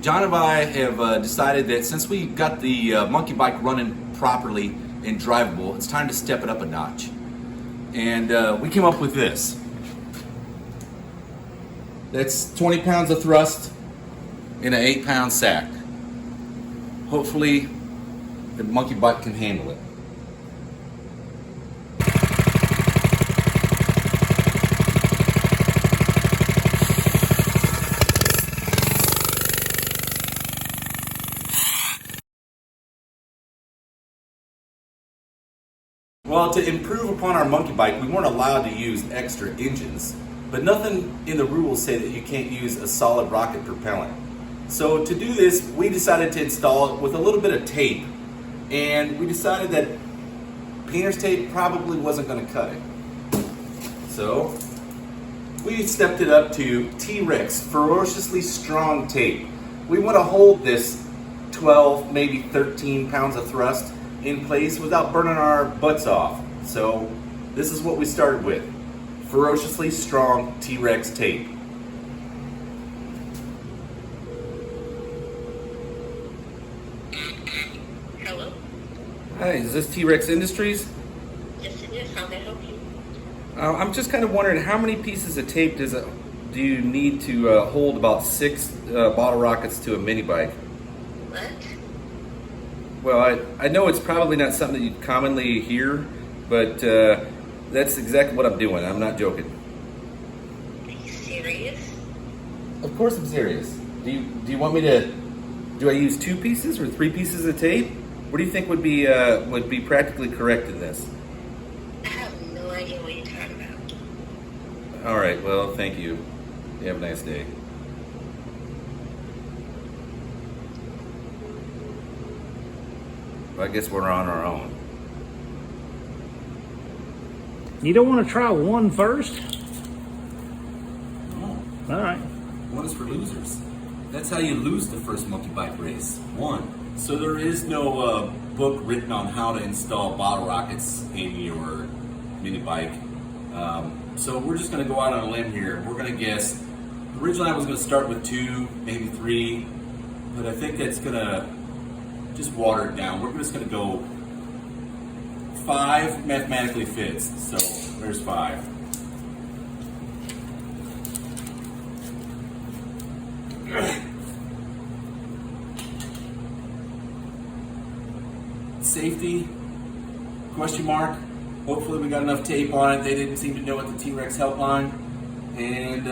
John and I have decided that since we got the monkey bike running properly and drivable, it's time to step it up a notch. And we came up with this. That's 20 pounds of thrust in an 8-pound sack. Hopefully the monkey bike can handle it. Well, to improve upon our monkey bike, we weren't allowed to use extra engines, but nothing in the rules say that you can't use a solid rocket propellant. So to do this, we decided to install it with a little bit of tape, and we decided that painter's tape probably wasn't going to cut it. So we stepped it up to T-Rex ferociously strong tape. We want to hold this 12, maybe 13 pounds of thrust in place without burning our butts off. So this is what we started with. Ferociously strong T-Rex tape. Hello? Hi, is this T-Rex Industries? Yes, it is. How may I help you? I'm just kind of wondering, how many pieces of tape do you need to hold about 6 bottle rockets to a mini bike? What? Well, I know it's probably not something that you commonly hear, but that's exactly what I'm doing. I'm not joking. Are you serious? Of course I'm serious. Do you want me to? Do I use 2 pieces or 3 pieces of tape? What do you think would be practically correct in this? I have no idea what you're talking about. All right. Well, thank you. You have a nice day. Well, I guess we're on our own. You don't want to try one first? No. All right. One is for losers. That's how you lose the first monkey bike race. 1. So there is no book written on how to install bottle rockets in your mini bike. So we're just going to go out on a limb here. We're going to guess. Originally I was going to start with 2, maybe 3, but I think that's going to just water it down. We're just going to go 5 mathematically fits. So there's 5. Safety, question mark. Hopefully we got enough tape on it. They didn't seem to know at the T-Rex helpline. And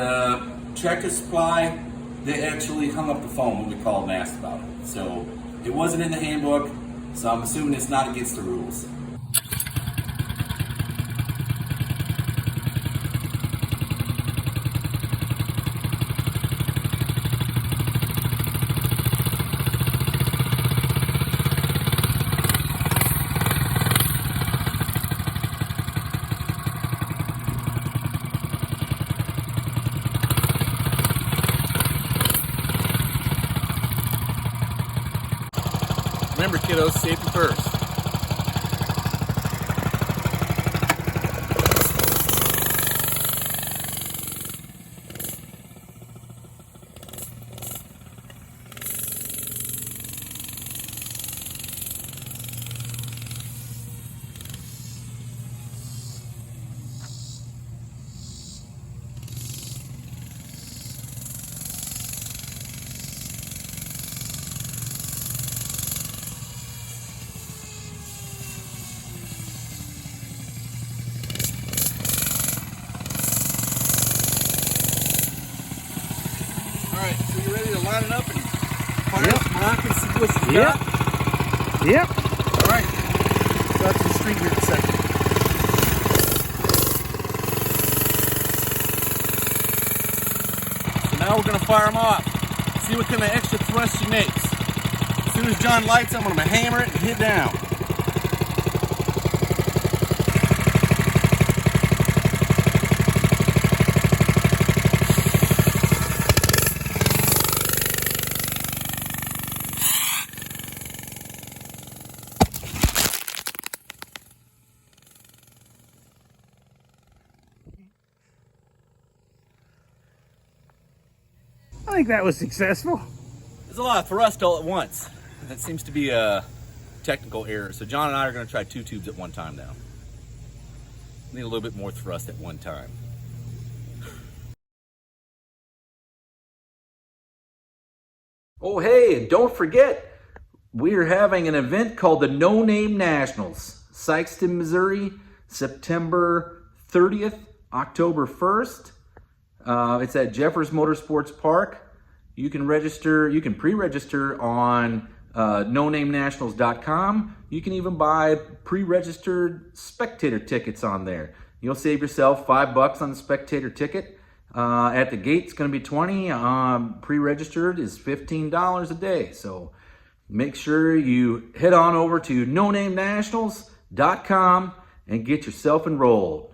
tractor supply, they actually hung up the phone when we called and asked about it. So it wasn't in the handbook, so I'm assuming it's not against the rules. Remember, kiddos, safety first. Alright, so you ready to line it up and fire some rockets and see what you got? Yep. Alright, go out to the street here in a second. So now we're going to fire them off. See what kind of extra thrust she makes. As soon as John lights them, I'm going to hammer it and hit down. I think that was successful. There's a lot of thrust all at once. That seems to be a technical error. So John and I are going to try 2 tubes at one time now. Need a little bit more thrust at one time. Oh, hey, and don't forget, we're having an event called the No Name Nationals, Sykeston, Missouri, September 30th, October 1st. It's at Jeffers Motorsports Park. You can pre-register on nonamenationals.com. You can even buy pre-registered spectator tickets on there. You'll save yourself $5 on the spectator ticket. At the gate, it's going to be $20. Pre-registered is $15 a day. So make sure you head on over to nonamenationals.com and get yourself enrolled.